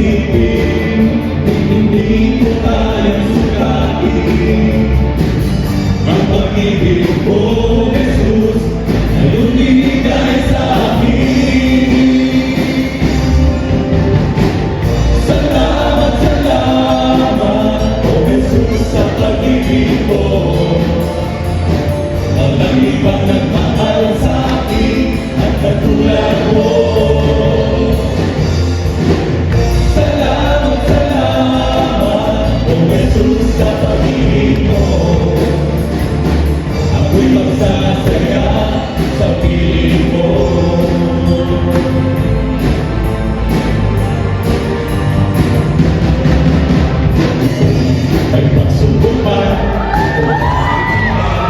isipin, hindi ko kayang sukatin ang pag-ibig mo, Jesus, na lumibigay sa akin. Salamat, salamat, O Jesus, sa pag-ibig mo. Walang ibang nagmahal sa akin at katulad mo. Salamat, salamat, O Jesus, sa pag-ibig mo. Ako'y magsasaya sa piling mo. Ay pagsubok man, kung kaibigan,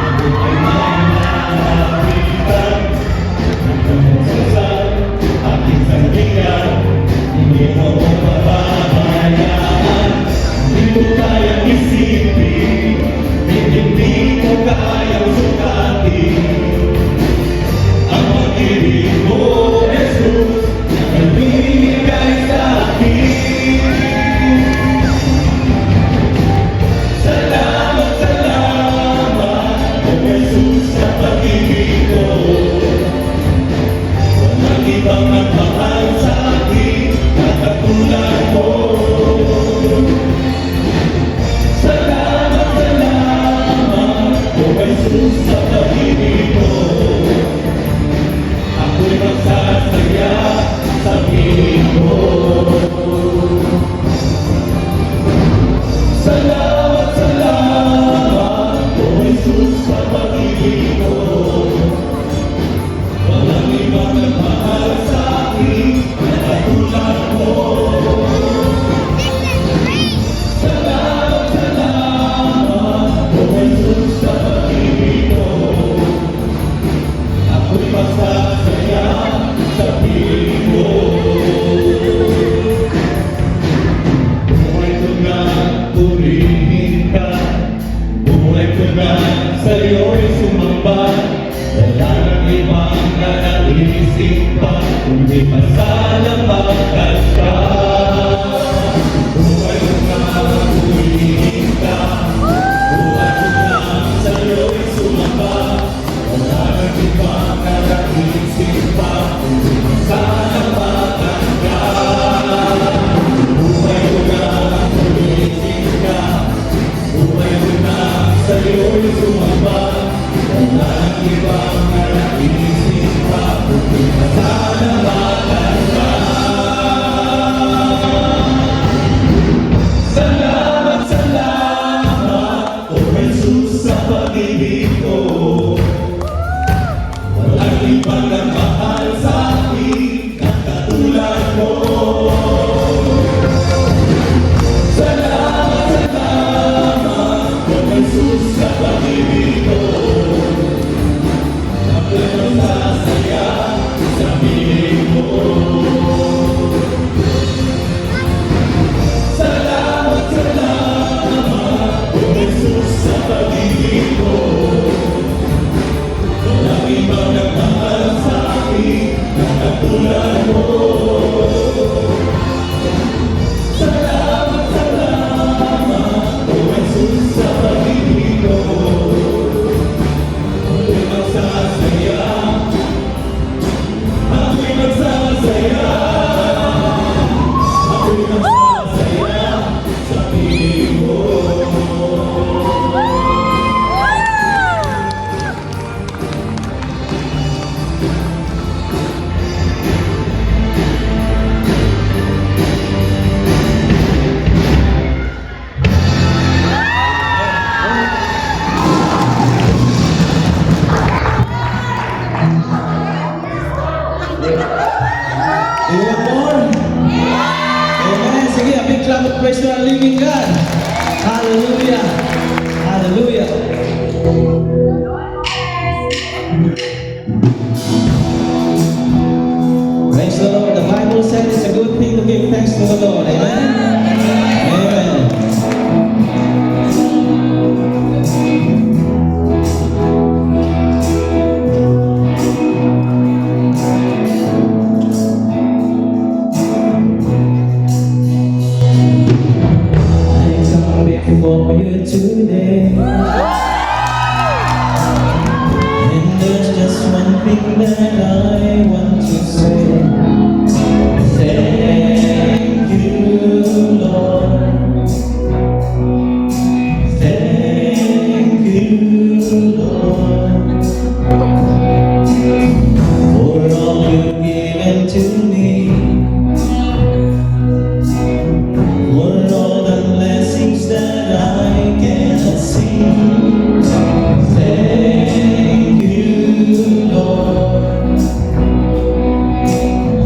ako ay may nakapitan. Hanggang sa aking sandigan, hindi mo ko mapabayaan. Hindi ko kayang isipin, hindi ko kayang sukatin ang pag-ibig mo, Jesus, na binigay sa akin. Salamat, salamat, O Jesus, sa pag-ibig mo. Walang ibang nagmahal sa akin na katulad mo. Salamat, salamat, O Jesus, sa pag-ibig mo. Ako'y magsasaya sa piling mo. Salamat, salamat, O Jesus, sa pag-ibig mo. Walang ibang nagmahal sa akin na katulad mo. Salamat, salamat, O Jesus, sa pag-ibig mo. Ako'y magsasaya sa piling mo. Buhay ko na purihin ka, buhay ko na sa'yo'y sumamba. Wala nang ibang nanaisip pa, kundi pasalamatan ka. Buhay ko na purihin ka, buhay ko na sa'yo'y sumamba. Wala nang ibang nanaisip pa, kundi pasalamatan ka. Buhay ko na purihin ka, buhay ko na sa'yo'y sumamba. Wala nang ibang nanaisip pa, kundi pasalamatan ka. Salamat, salamat, O Jesus, sa pag-ibig mo. Walang ibang nagmahal sa akin na katulad mo. Salamat, salamat, O Jesus, sa pag-ibig mo. Ako'y magsasaya sa piling mo. Salamat, salamat, O Jesus, sa pag-ibig mo. Walang ibang nagmahal sa akin na katulad mo. Salamat, salamat, O Jesus, sa pag-ibig mo. Ako'y magsasaya, ako'y magsasaya, ako'y magsasaya sa piling mo. You want more? Amen. Sige, a big clap of praise to our living God. Hallelujah. Hallelujah. Praise the Lord. The Bible said it's a good thing to give thanks to the Lord. Amen. Amen. today. And there's just one thing that I want to say. Thank you, Lord. Thank you, Lord, for all you've given to me, for all the blessings that I cannot see. Thank you, Lord.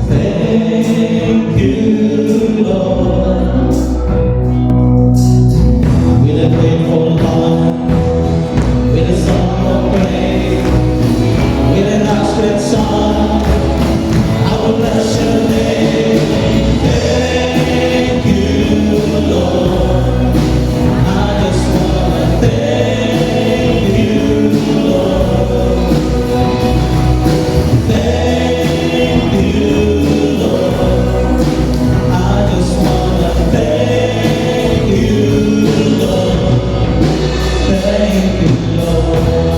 Thank you, Lord. With a grateful heart, with a song of praise, with an outstretched song, I will bless your name. Thank you, Lord. I just wanna thank you, Lord. Thank you, Lord. I just wanna thank you, Lord. Thank you, Lord.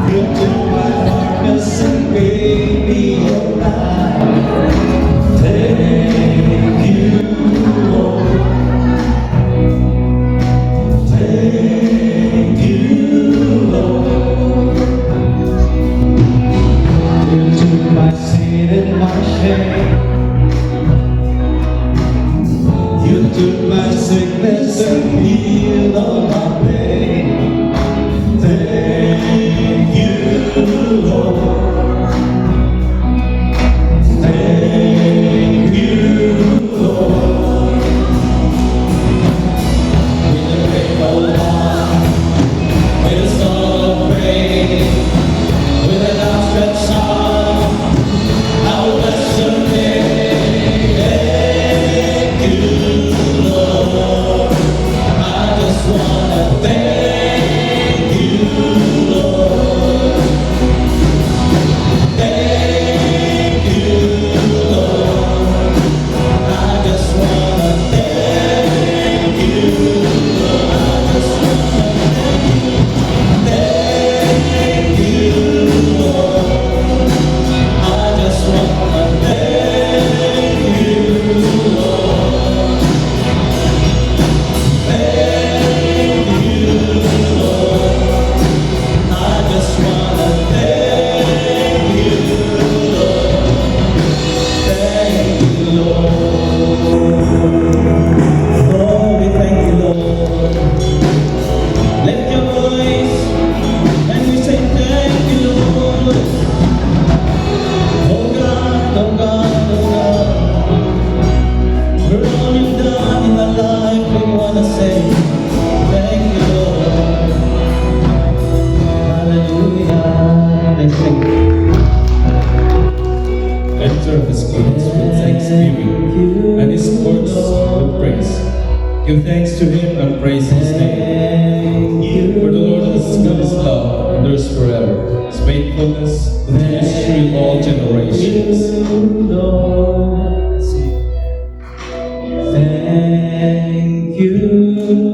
You took my darkness and gave me your light. Thank you, Lord. Thank you, Lord. You took my sin and my shame. You took my sickness and healed all my pain. Thank you, Lord. Thank you, Lord. With a grateful heart, with a song of praise, with an outstretched song, I will bless your name. Thank you, Lord. I just wanna thank you, Lord. Thank you, Lord. I just wanna thank you, Lord. I just wanna thank you, Lord. I just wanna thank you, Lord. Thank you, Lord. I just wanna thank you, Lord. Thank you, Lord. Oh, we thank you, Lord. Lift your voice and we say thank you, Lord. Oh God, oh God, oh God. For all you've done in my life, we wanna say thank you, Lord. Hallelujah. Let's sing. Enter his courts with thanksgiving and his courts with praise. Give thanks to him and praise his name. For the Lord is good, his love endures forever. His faithfulness continues through all generations. Thank you,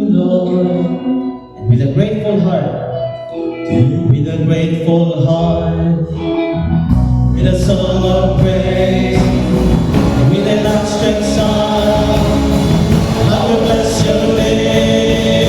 Lord. And with a grateful heart, with a grateful heart, with a song of praise, with an outstretched song, I will bless your name.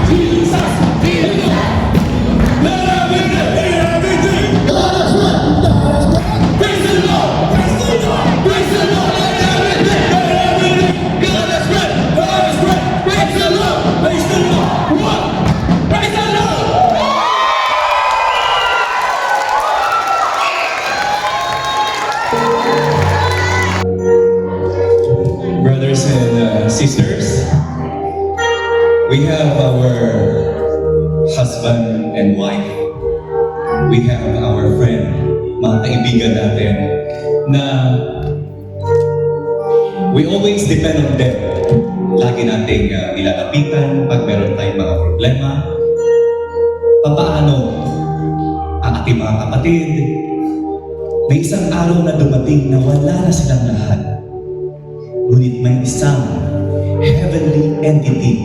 Jesus, Jesus. Let everything. Praise the Lord, praise the Lord, praise the Lord. Let everything. God is great, God is great. Praise the Lord, praise the Lord. What? Praise the Lord. Brothers and sisters, we have our husband and wife. We have our friend, mga kaibigan natin, na we always depend on them. Lagi nating nilalapitan pag meron tayong mga problema. Papaano ang ating mga kapatid? May isang araw na dumating na wala na silang lahat. Ngunit may isang heavenly entity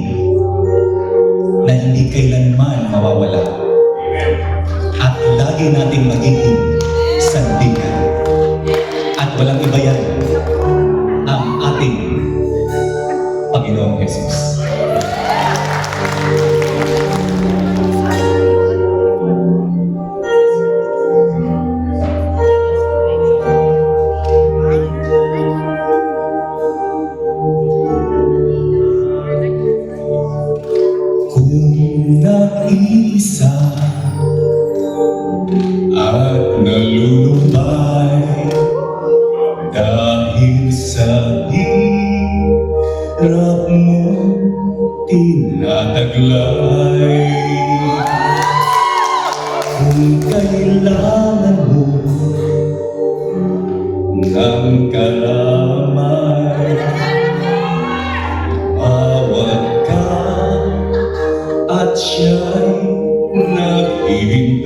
na hindi kailanman mawawala at lagi nating magiging sandigan. At walang iba yan, ang ating Panginoong Jesus. Kung nag-iisa at nalulumbay dahil sa hirap mo tinataglay, kung kailangan mo ng kalamay, awat ka at siya'y naghihintay.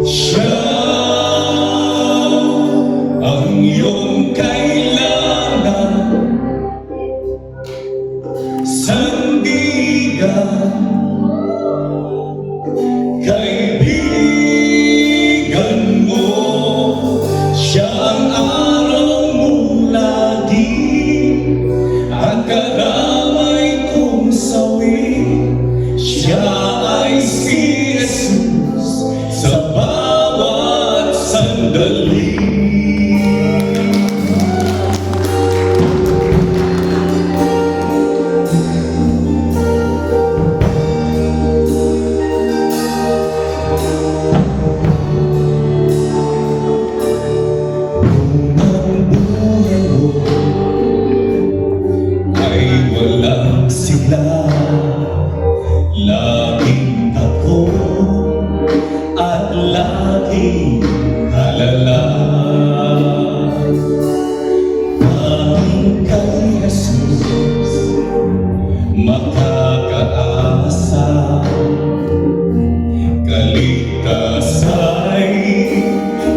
Siya ang iyong kailangan, sandigan, kaibigan mo. Siya ang araw mong lagi, ang karamay kong sawi. Siya ay si Jesus sa bawat sandali. Kung ang buhay mo ay walang sigla, laging ako at laging alala. Tanging kay Jesus makakaasa, kaligtasa'y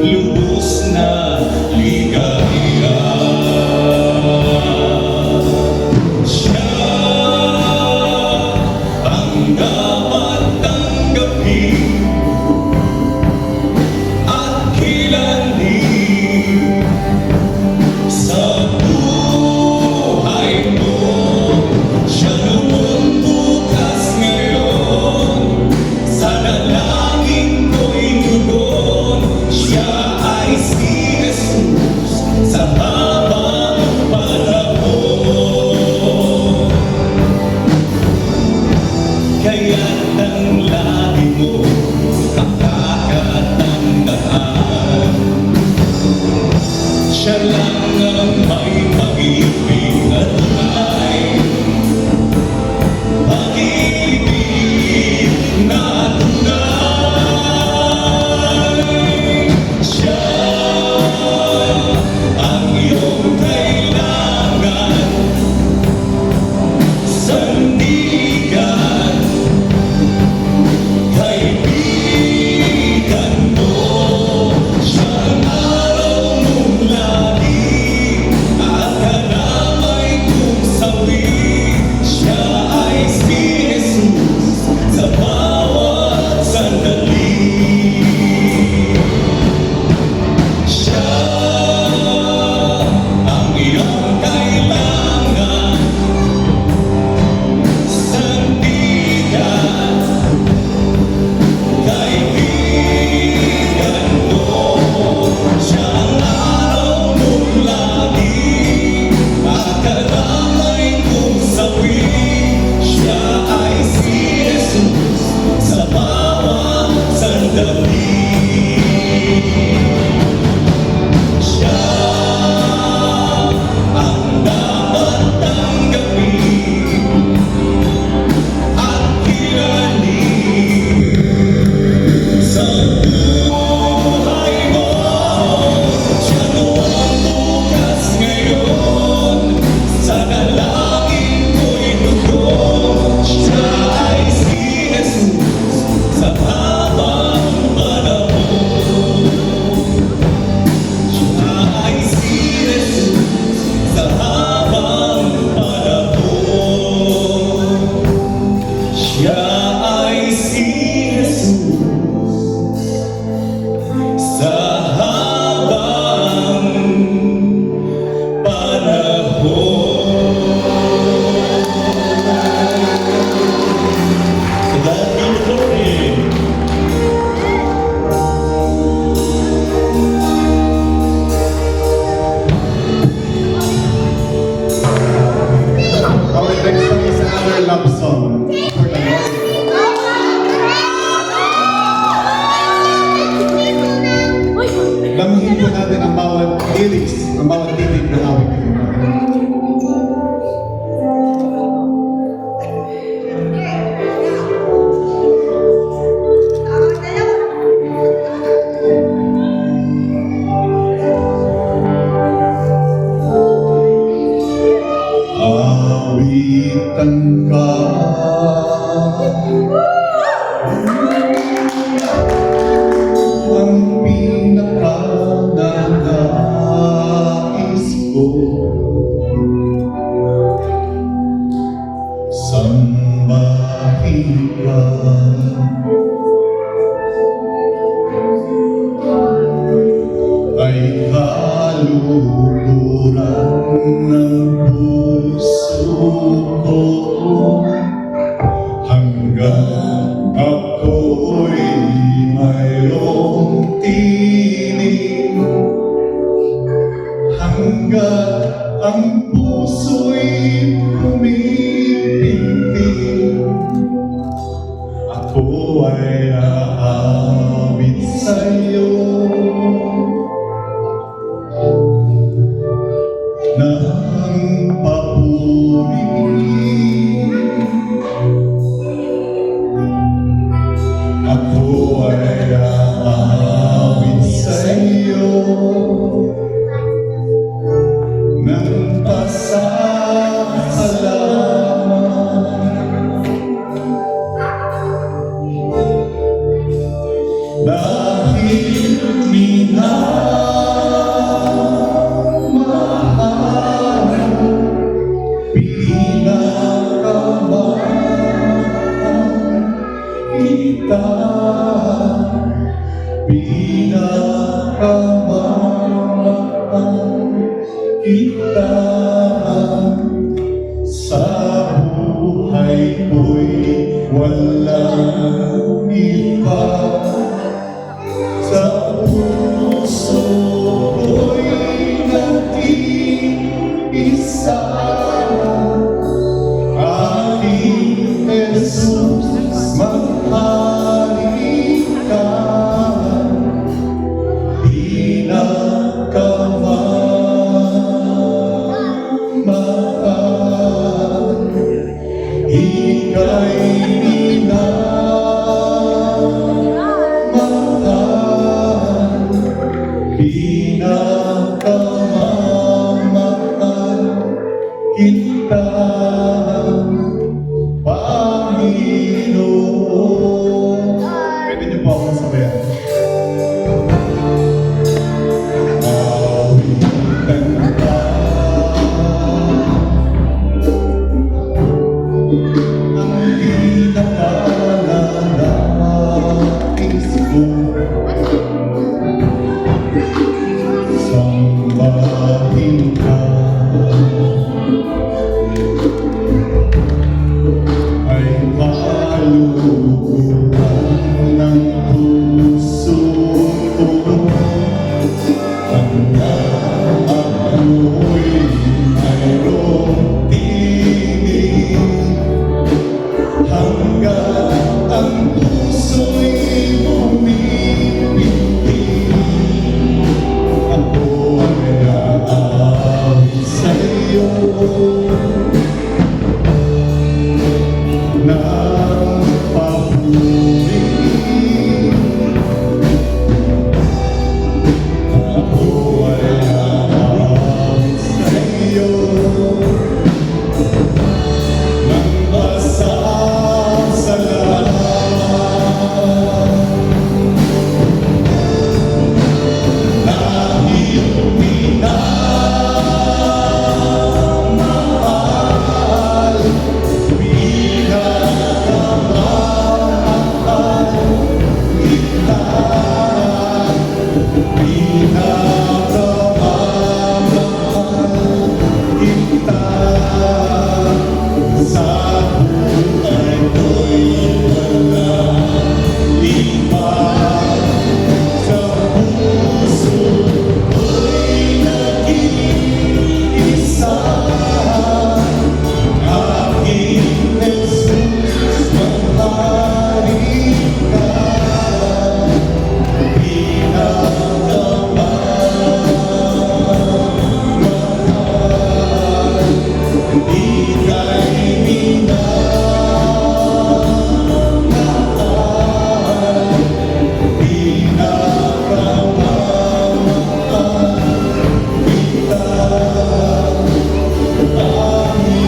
lubos na ligaya. Siya Awitan ka ang pinakananais ko. Sambahin ka ay kaluhuran ng puso ko hanggang ako'y mayroong tinig, hanggang ang puso'y pumipintig, ako ay aawit sa'yo ng papuri. Ako ay aawit sa'yo ng pasasalamat, dahil minamahal pinakamahal kita, pinakamahal kita. Sa buhay ko'y walang iba, sa puso ko'y nag-iisa, aking Jesus, mahalin ka, pinakamahal, ika'y minamahal, pinakamamahal kita, Panginoon. Pwede niyo po akong sabayan. Awitan ka ang pinakananais ko. Sambahin ka ay kaluhuran ng puso ko hanggang ako'y mayroong tinig, hanggang ang puso'y pumipintig, ako ay aawit sa'yo ng papuri. Ako ay aawit sa'yo ng pasasalamat, dahil minamahal pinakamahal kita, pinakamamahal kita. Sa buhay ko'y walang iba, sa puso ko'y nag-iisa, aking Jesus, mahalin ka, pinakamamahal, ika'y minamahal, pinakamamahal kita, Panginoon.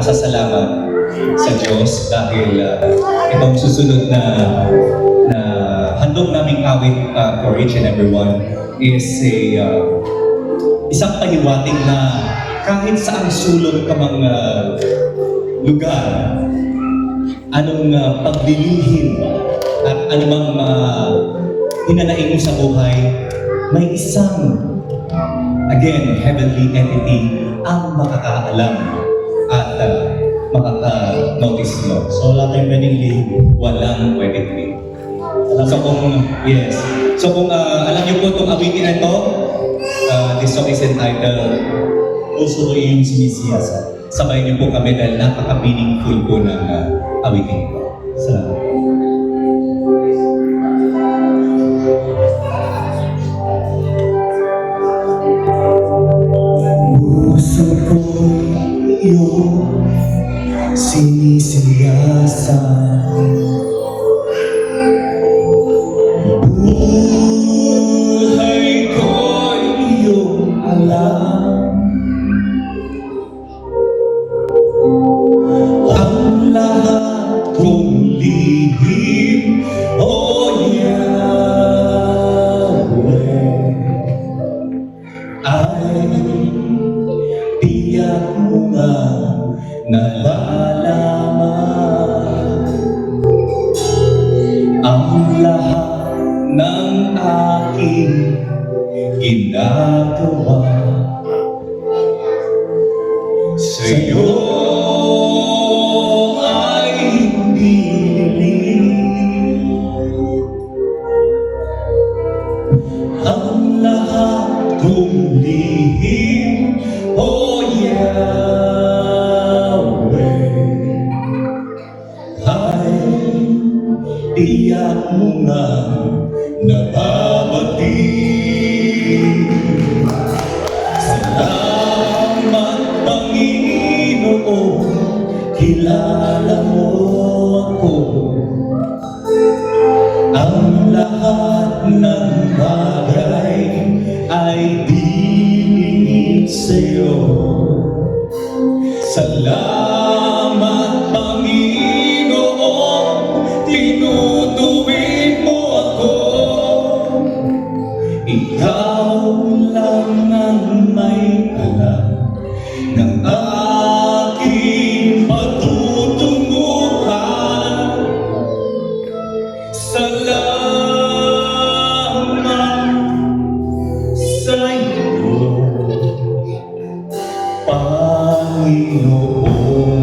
pasasalamat sa Diyos dahil itong susunod na handog naming awit for each and everyone is isang pahiwatig na kahit saang sulong ka mga lugar, anong paglilihim at anumang hinanaing mo sa buhay, may isang, again, heavenly entity ang makakaalam at makaka-notice mo. So, wala tayong pwedeng lihim. Walang pwedeng din. Alam mo, Yes. So kung alam niyo po itong awitin na ito, this song is entitled puso ko yung sinisiyasa. Sabayin niyo po kami dahil napaka-meaningful po ng awitin ito. Salamat. Puso ko yung sinisiyasa. Buhay ko'y iyong alam. Ang lahat kong lihim, oh Yahweh, ay tiyak mo nga nalalaman. Ang lahat ng aking ginagawa sa'yo ay hindi lihim. Ang lahat kong lihim, oh Yahweh, ay tiyak mo nga nababati. Salamat, Panginoon, kilala mo ako. Ang lahat ng bagay ay diningin sa'yo. Salamat, Panginoon, tinutuwid mo ako. Ikaw lang ang may alam ng aking patutunguhan. Salamat sa'yo, Panginoon.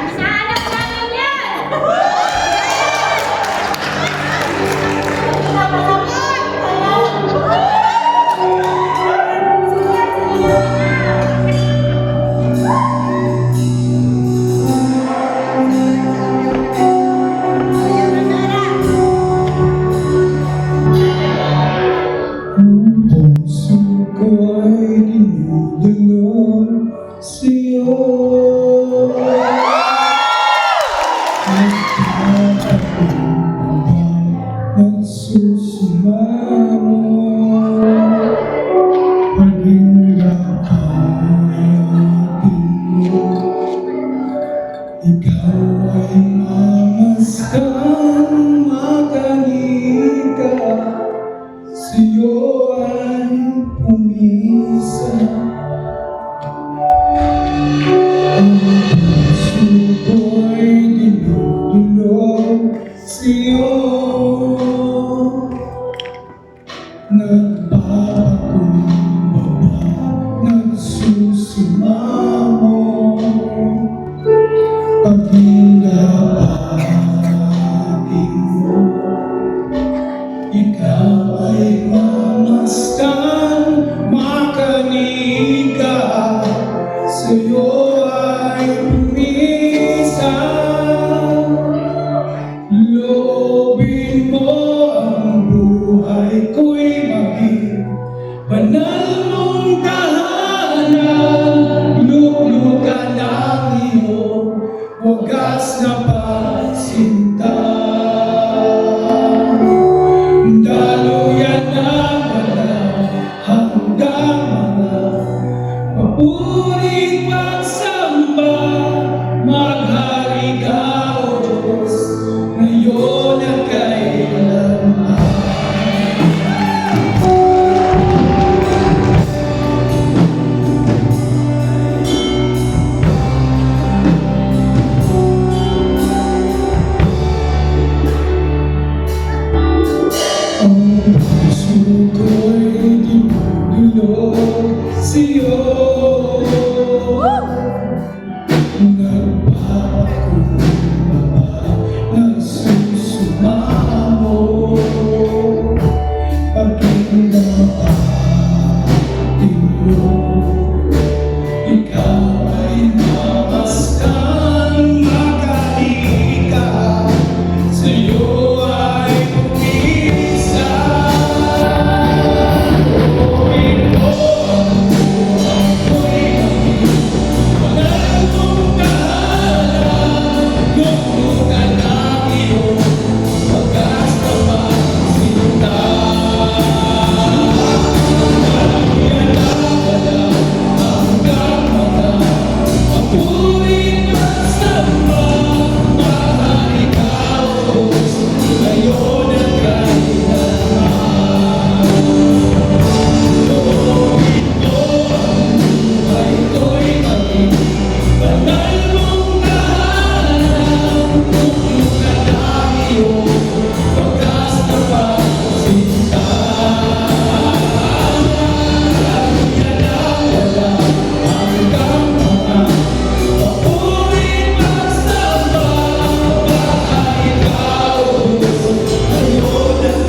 Hinahanap namin yan! Puso ko ay dinudulog sa'yo. Nagsusumamo, paghihirapan mo. Ikaw ay mamasdan, magaling ka. Sa'yo ay pumisa. Ang puso ko'y dinudulog sa'yo. Nagpapakumbaba, nagsusimamo. Paghindapatin mo, ikaw ay mamasdan, makanig ka. Sa'yo ay pumisan. Loobin mo ang buhay ko'y maging banal mong tahanan. Luklukan ang iyong wagas na pagsinta. Daluyan ang walang hanggang mga mapuring pagsamba. Maghari ka, O Diyos, ngayon at kailanman. Ang puso ko'y dinudulog sa'yo. Nagpapakumbaba, nagsusumamo. Paghindapatin mo, ikaw ay mamasdan, magaling ka. Sa'yo ay pumisan. Loobin mo ang buhay ko'y maging banal mong tahanan. Luklukan ang iyong wagas na pagsinta. Daluyan ang walang hanggang mga mapuring pagsamba. Mahal ikaw, O Diyos, ngayon at kailanman. Loobin mo ang buhay ko'y maging banal mong tahanan. Luklukan ang iyong wagas na pagsinta. Daluyan ang walang hanggang mga mapuring pagsamba. Mahal ikaw, O Diyos, ngayon at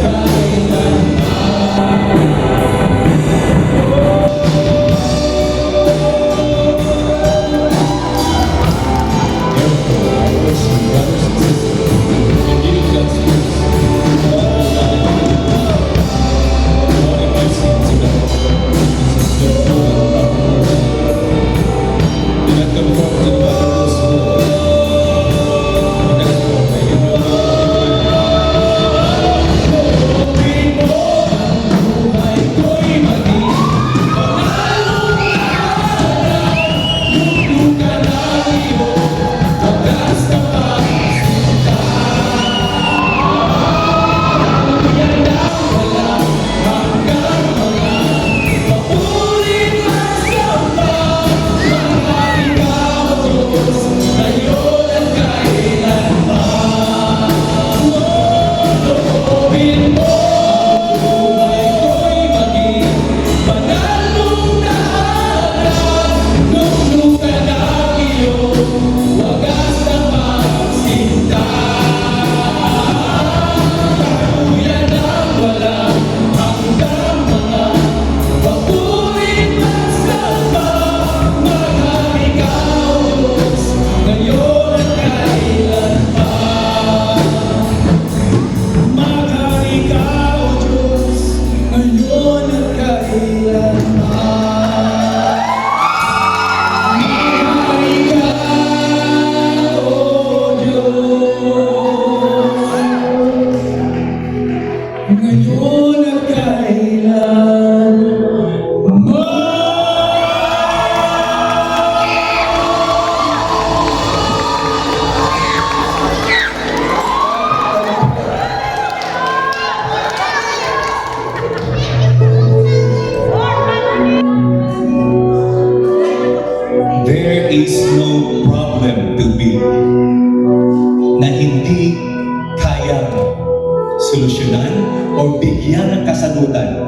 solusyonan o bigyan ng kasagutan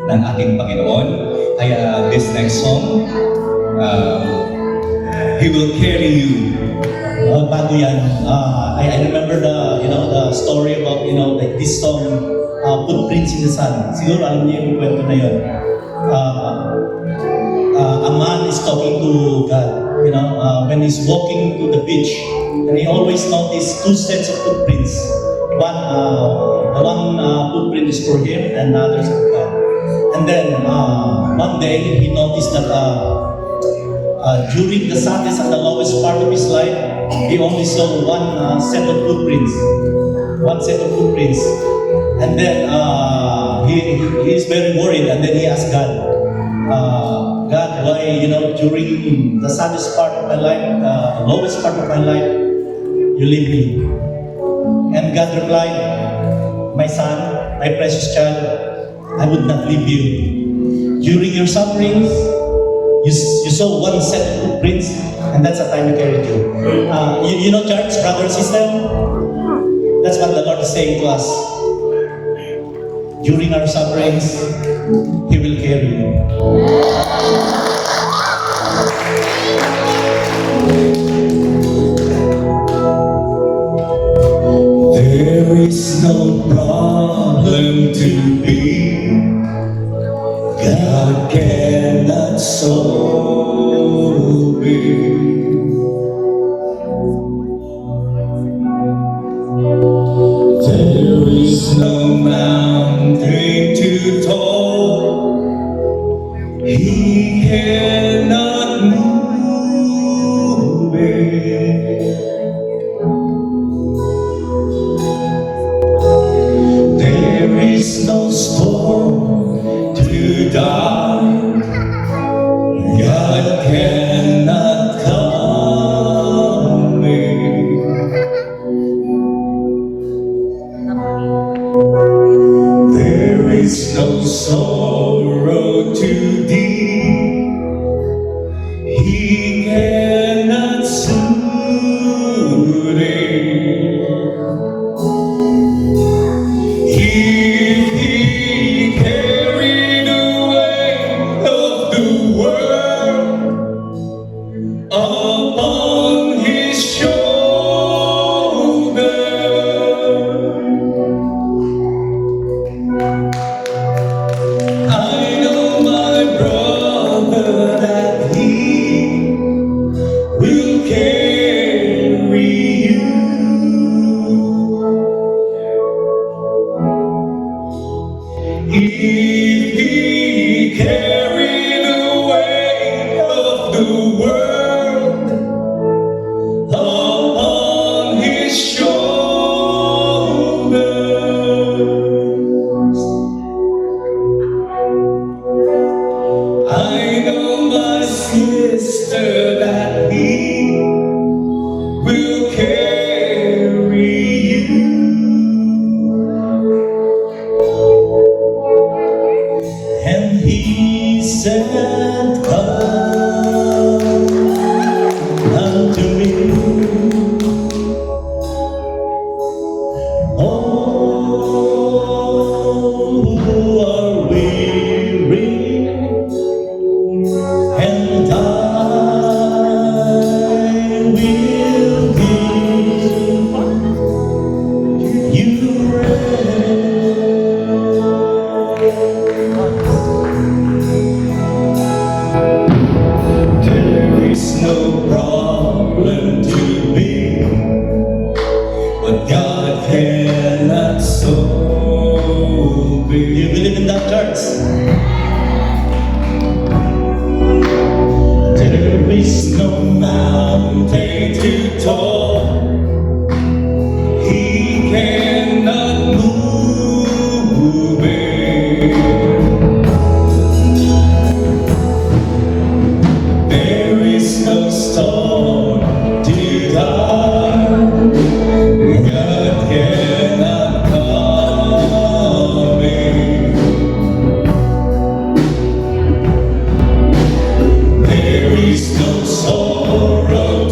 ng ating Panginoon. Kaya this next song, He will carry you. Bago yan, I remember the story about, like this song, Footprints in the Sun. Siguro alam niyo yung kwento na yun. A man is talking to God, when he's walking to the beach, and he always noticed two sets of footprints. One footprint is for him, and the other is for God. And then one day he noticed that during the saddest and the lowest part of his life, he only saw one set of footprints. One set of footprints. And then he is very worried, and then he asked God, God, why, during the saddest part of my life, the lowest part of my life, you leave me? And God replied, my son, my precious child, I would not leave you. During your sufferings, you saw one set of footprints, and that's the time I carried you. Church, brother and sister, that's what the Lord is saying to us. During our sufferings, He will carry you. There is no problem to be God cannot solve it. There is no mountain too tall He cannot move it. There is no storm too dark God cannot calm it. There is no sorrow too deep He cannot soothe it. If He carried the weight of the world upon His shoulder, I know my brother that He will carry you. If He carried the weight of the world upon His shoulders, I know my sister that He will carry you. And He said, come unto me, all who are weary, and I will give you There is no problem to be what God cannot solve. Do you believe in that, church? There is no mountain too tall He cannot move it. There is no storm too dark God cannot calm it. There is no sorrow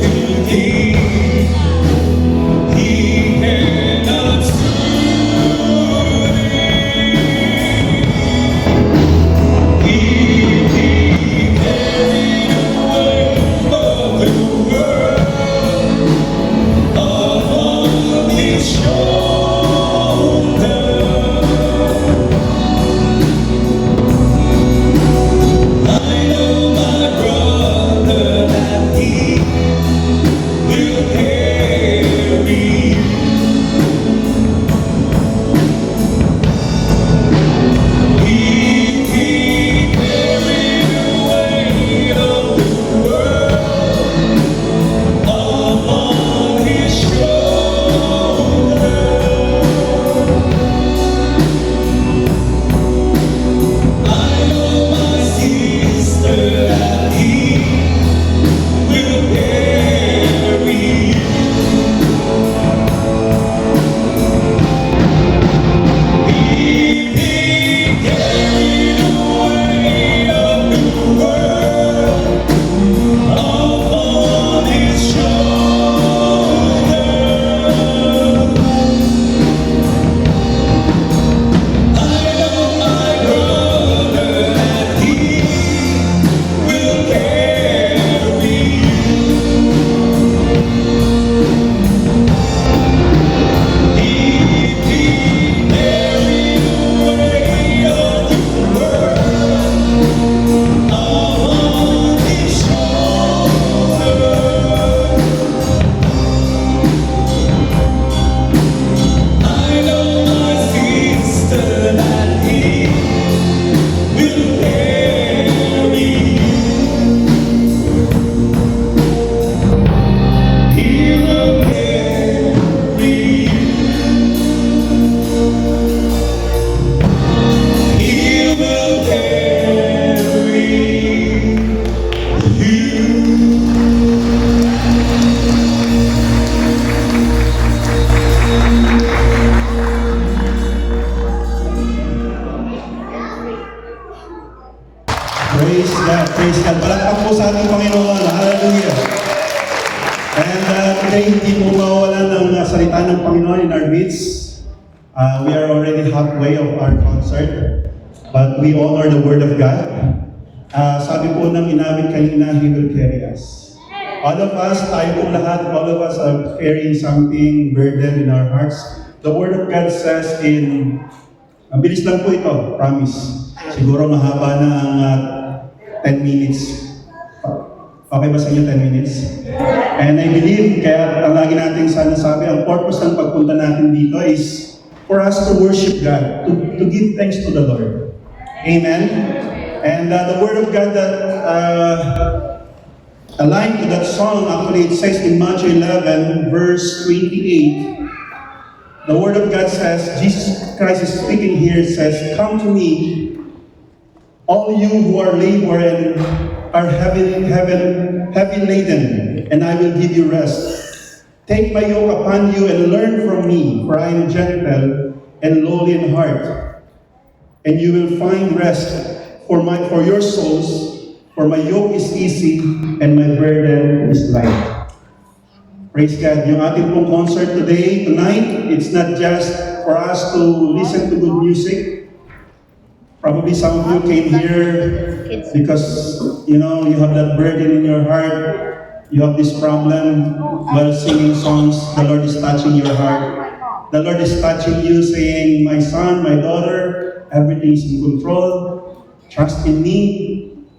Today, hindi po mawala ng salita ng Panginoon in our midst. We are already halfway of our concert, but we honor the Word of God. Sabi po ng inawit kanina, He will carry us. All of us, tayo po lahat, all of us are carrying something burden in our hearts. The Word of God says in, mabilis lang po ito, promise. Siguro mahaba na ang 10 minutes. Okay ba sa inyo 10 minutes? And I believe, kaya ang lagi natin sana sabi, ang purpose ng pagpunta natin dito is for us to worship God, to give thanks to the Lord. Amen? And the Word of God that aligned to that song, actually it says in Matthew 11, verse 28, the Word of God says, Jesus Christ is speaking here, it says, "Come to me, all you who are labor and are heavy laden, and I will give you rest. Take my yoke upon you and learn from me, for I am gentle and lowly in heart, and you will find rest for your souls, for my yoke is easy and my burden is light." Praise God. Yung ating pong concert tonight, it's not just for us to listen to good music. Probably some of you came here because, you know, you have that burden in your heart. You have this problem while singing songs. The Lord is touching your heart. The Lord is touching you, saying, "My son, my daughter, everything is in control. Trust in me.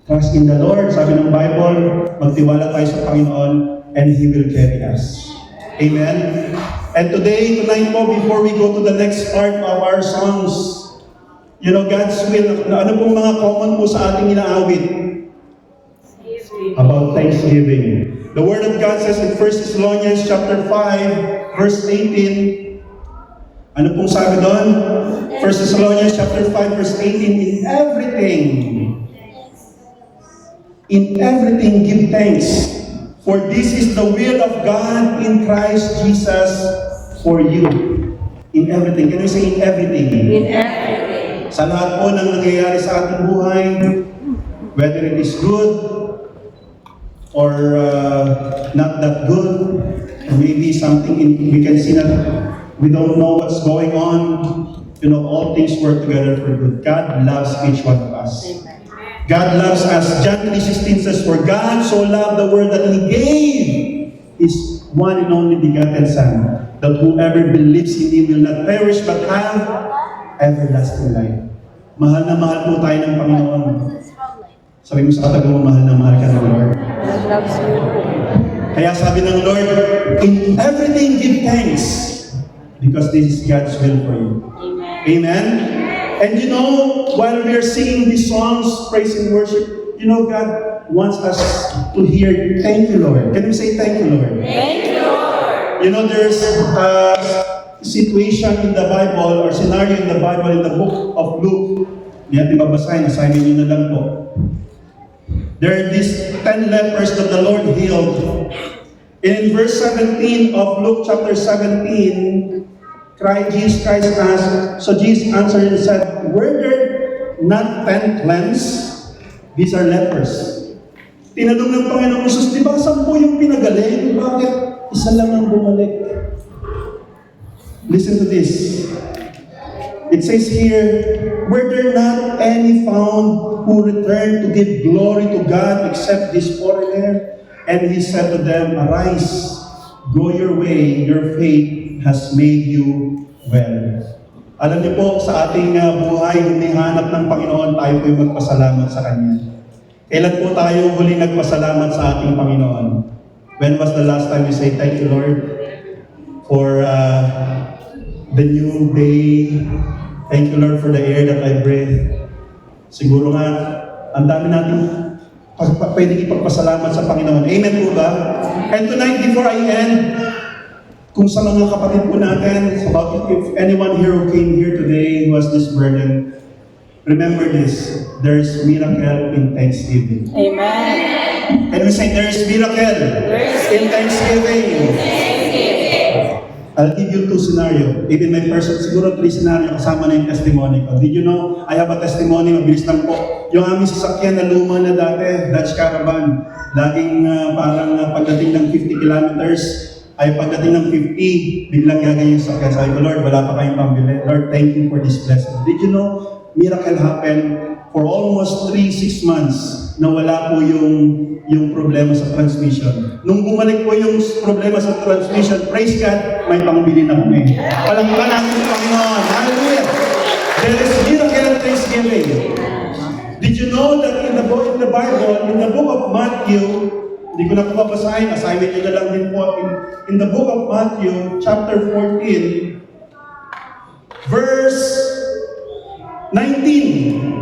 Trust in the Lord." Sabi ng Bible, magtiwala tayo sa Panginoon and He will carry us. Amen? And tonight po, before we go to the next part of our songs, you know, God's will, ano pong mga common po sa ating inaawit? About Thanksgiving. The Word of God says in 1 Thessalonians chapter 5, verse 18, ano pong sabi doon? 1 Thessalonians chapter 5, verse 18, in everything give thanks, for this is the will of God in Christ Jesus for you. In everything. Can you say in everything? In everything. Sa lahat po ng nangyayari sa ating buhay, whether it is good or not that good, or maybe something we can see that we don't know what's going on, you know, all things work together for good. God loves each one of us. God loves us. John 3:16 says, "For God so loved the world that He gave His one and only begotten Son, that whoever believes in Him will not perish but have everlasting life." Mahal na mahal po tayo ng Panginoon. Sabi mo sa katabi mo, mahal na mahal ka ng Lord. Kaya sabi ng Lord, in everything give thanks, because this is God's will for you. Amen? And you know, while we are singing these songs, praise and worship, you know, God wants us to hear, "Thank you, Lord." Can we say, "Thank you, Lord"? Thank you, Lord. You know, there's a situation in the Bible or scenario in the Bible in the book of Luke. Hindi natin babasahin, assignment nyo na lang po. There are these 10 lepers that the Lord healed. In verse 17 of Luke chapter 17, Jesus Christ asked, so Jesus answered and said, "Were there not 10 cleansed? These are lepers." Tinanong ng Panginoong Jesus, "Di ba 10 yung pinagaling? Bakit isa lang ang bumalik?" Listen to this. It says here, "Were there not any found who returned to give glory to God except this foreigner? And He said to them, 'Arise, go your way, your faith has made you well.'" Alam niyo po, sa ating buhay, hinihanap ng Panginoon, tayo po'y magpasalamat sa Kanya. Kailan po tayo huling nagpasalamat sa ating Panginoon? When was the last time we say, "Thank you, Lord, for the new day. Thank you, Lord, for the air that I breathe"? Siguro nga, ang dami natin pwedeng ipagpasalamat sa Panginoon. Amen po ba? And tonight, before I end, kung sa mga kapatid po natin, about if anyone here who came here today who has this burden, remember this, there is miracle in Thanksgiving. Amen. And we say, there is miracle in Thanksgiving. I'll give you 2 scenarios. Even my person, siguro 3 scenario kasama na yung testimony ko. Did you know, I have a testimony, mabilis lang po. Yung aming sasakyan na luma na dati, Dodge Caravan, laging parang pagdating ng 50 kilometers, ay pagdating ng 50, biglang gaganyan sa kanya. Sabi ko, Lord, wala pa kayong pambili. Lord, thank you for this blessing. Did you know, miracle happened for almost 3-6 months na wala po yung problema sa transmission. Nung bumalik po yung problema sa transmission, praise God, may pangbili na kami. Palangpakan natin sa Panginoon. Hallelujah! There is miracle and thanksgiving. Did you know that in the Bible, in the book of Matthew, hindi ko na po babasahin, assignment nyo na lang din po, in the book of Matthew, chapter 14, verse 19.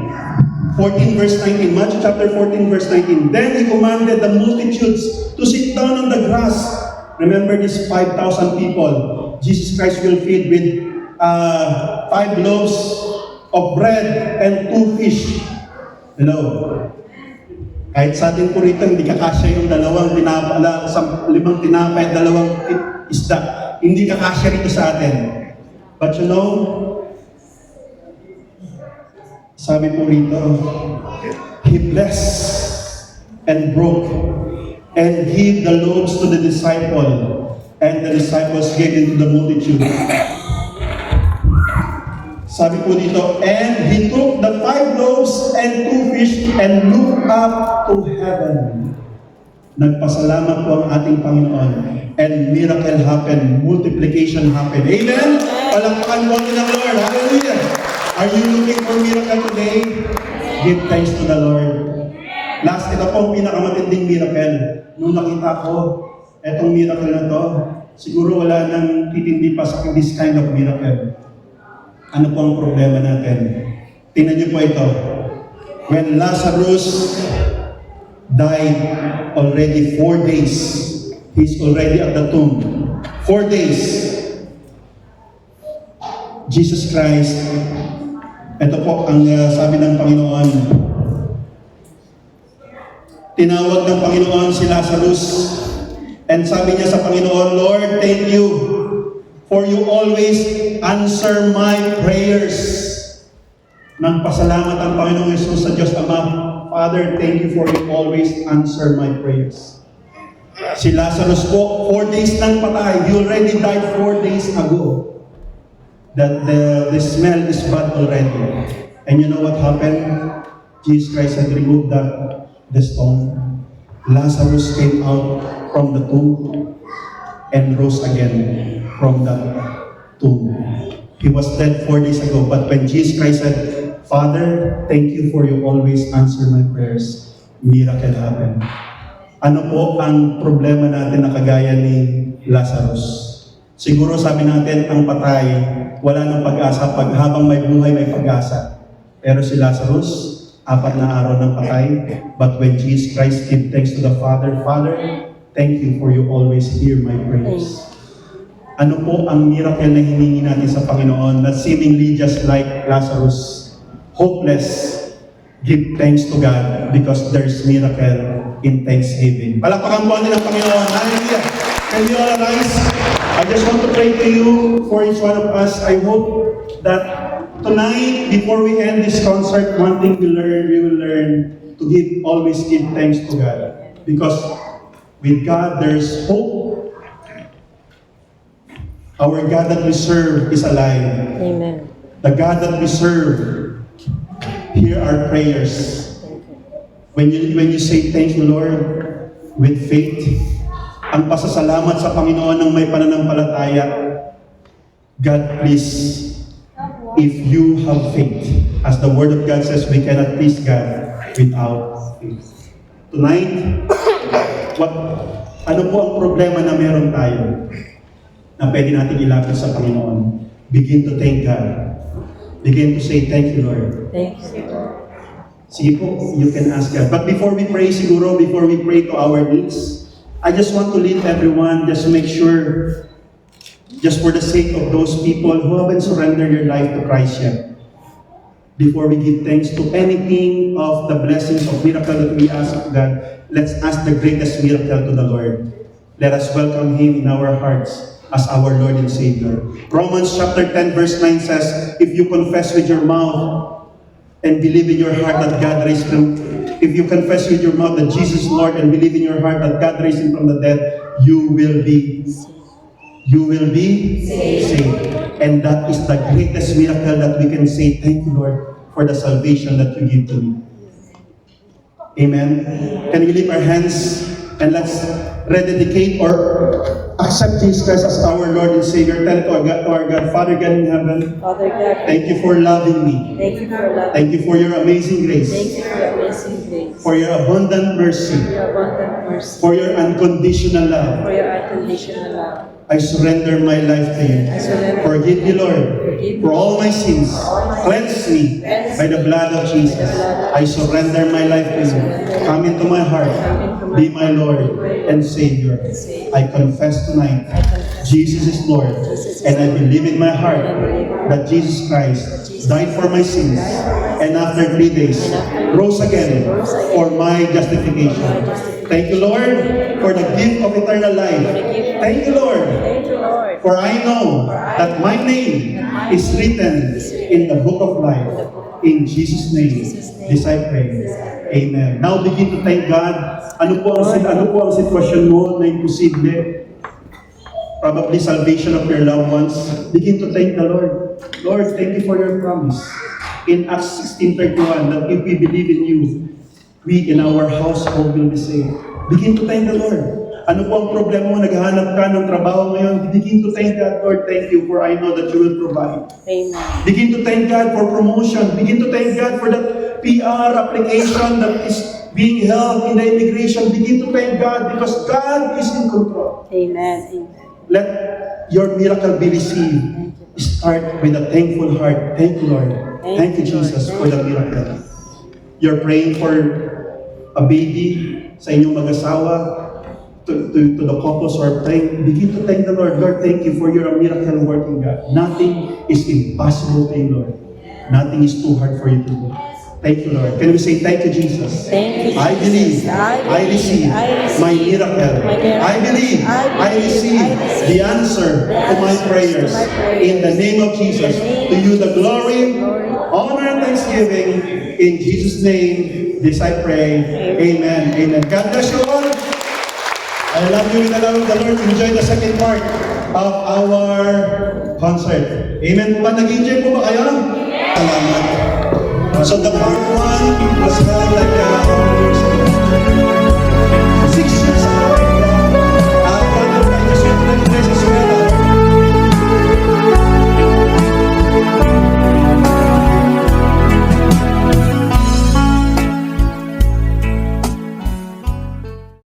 14 verse 19, Matthew chapter 14 verse 19. Then he commanded the multitudes to sit down on the grass. Remember these 5,000 people. Jesus Christ will feed with 5 loaves of bread and 2 fish. Hello. Kahit sa atin po rito, hindi kakasya yung 2 tinapay, 5 tinapay, 2 isda. Hindi kakasya rito sa atin. But you know, sabi po rito, He blessed and broke and gave the loaves to the disciple, and the disciples gave it to the multitude. Sabi po dito, and He took the 5 loaves and 2 fish and looked up to heaven. Nagpasalamat po ang ating Panginoon, and miracle happened, multiplication happened. Amen? Palakpakan po ng Lord. Hallelujah! Are you looking for miracle today? Give thanks to the Lord. Last, ito po ang pinakamatinding miracle. Nung nakita ko, etong miracle na to, siguro wala nang titindi pa sa this kind of miracle. Ano po ang problema natin? Tingnan niyo po ito. When Lazarus died already 4 days, he's already at the tomb. 4 days. Jesus Christ, ito po ang sabi ng Panginoon. Tinawag ng Panginoon si Lazarus, and sabi niya sa Panginoon, Lord, thank you, for you always answer my prayers. Nagpasalamat ang Panginoong Jesus sa Diyos Ama. Father, thank you for you always answer my prayers. Si Lazarus po, 4 days nang patay. He already died 4 days ago. That the smell is bad already. And you know what happened? Jesus Christ had removed the stone. Lazarus came out from the tomb and rose again from the tomb. He was dead 4 days ago, but when Jesus Christ said, Father, thank you for you always answer my prayers, miracle happened. Ano po ang problema natin na kagaya ni Lazarus? Siguro sabi natin, ang patay, wala nang pag-asa. Pag habang may buhay, may pag-asa. Pero si Lazarus, 4 na araw ng patay. But when Jesus Christ gave thanks to the Father, Father, thank you for you always hear my prayers. Ano po ang miracle na hiningi natin sa Panginoon that seemingly just like Lazarus, hopeless, give thanks to God because there's miracle in thanksgiving. Palakpakan po natin ang Panginoon. Hallelujah! Can you all arise? I just want to pray to you for each one of us. I hope that tonight, before we end this concert, one thing we will learn to always give thanks to God. Because with God, there's hope. Our God that we serve is alive. Amen. The God that we serve, hear our prayers. When you say thank you, Lord, with faith, ang pasasalamat sa Panginoon ng may pananampalataya, God, please, if you have faith, as the Word of God says, we cannot please God without faith. Tonight, ano po ang problema na meron tayo na pwede natin ilapit sa Panginoon? Begin to thank God. Begin to say, thank you, Lord. Thank you, Lord. Sige po, you can ask God. But before we pray, siguro, before we pray to our needs, I just want to lead everyone, just to make sure, just for the sake of those people who haven't surrendered your life to Christ yet, before we give thanks to anything of the blessings of miracle that we ask of God, let's ask the greatest miracle to the Lord. Let us welcome Him in our hearts as our Lord and Savior. Romans chapter 10 verse 9 says, if you confess with your mouth and believe in your heart that God raised Him, if you confess with your mouth that Jesus is Lord and believe in your heart that God raised Him from the dead, you will be you will be saved. And that is the greatest miracle that we can say, thank you, Lord, for the salvation that you give to me. Amen. Can we lift our hands and let's rededicate or accept Jesus Christ as our Lord and Savior. Tell it to our God, Father God in heaven, Father God, thank you for loving me. thank you for love. Thank you for your amazing Thank grace, you for your amazing grace, for your abundant mercy, for your abundant mercy, for your unconditional love. for your unconditional love. I surrender my life to you. I surrender. Forgive me, Lord, Forgive me. for all my sins. Cleanse me by the blood of Jesus. I surrender my life to you. Come into my heart. Be my Lord and Savior. I confess tonight, Jesus is Lord, and I believe in my heart that Jesus Christ died for my sins, and after 3 days rose again for my justification. Thank you, Lord, for the gift of eternal life. Thank you, Lord, Thank you, Lord. for I know that my name is written in the book of life. In Jesus' name, this I pray. Amen. Now begin to thank God. Ano po ang sitwasyon mo na imposible? Probably salvation of your loved ones. Begin to thank the Lord. Lord, thank you for your promise. In Acts 16:31, that if we believe in you, we in our household will be saved. Begin to thank the Lord. Ano po ang problema mo? Naghahanap ka ng trabaho ngayon? Begin to thank God. Lord, thank you for I know that you will provide. Amen. Begin to thank God for promotion. Begin to thank God for that PR application that is being held in the immigration. Begin to thank God because God is in control. Amen. Amen. Let your miracle be received. Start with a thankful heart. Thank you, Lord. Thank you, Jesus, for the miracle. You're praying for a baby sa inyong mag-asawa, to the couples who are praying. Begin to thank the Lord. Lord, thank you for your miracle working God. Nothing is impossible to you, Lord. Nothing is too hard for you to do. Thank you, Lord. Can we say thank you, Jesus? Thank you, I believe, Jesus. I receive I receive my miracle. my miracle. I believe, I receive the answer to my prayers. In the name of Jesus, to you the glory, honor, and thanksgiving. In Jesus' name, this I pray. Amen. Amen. God bless you all. I love you with the love of the Lord. Enjoy the second part of our concert. Amen po ba? Nag-enjoy po ba kayo? Salamat. So the part 1 was held like years ago.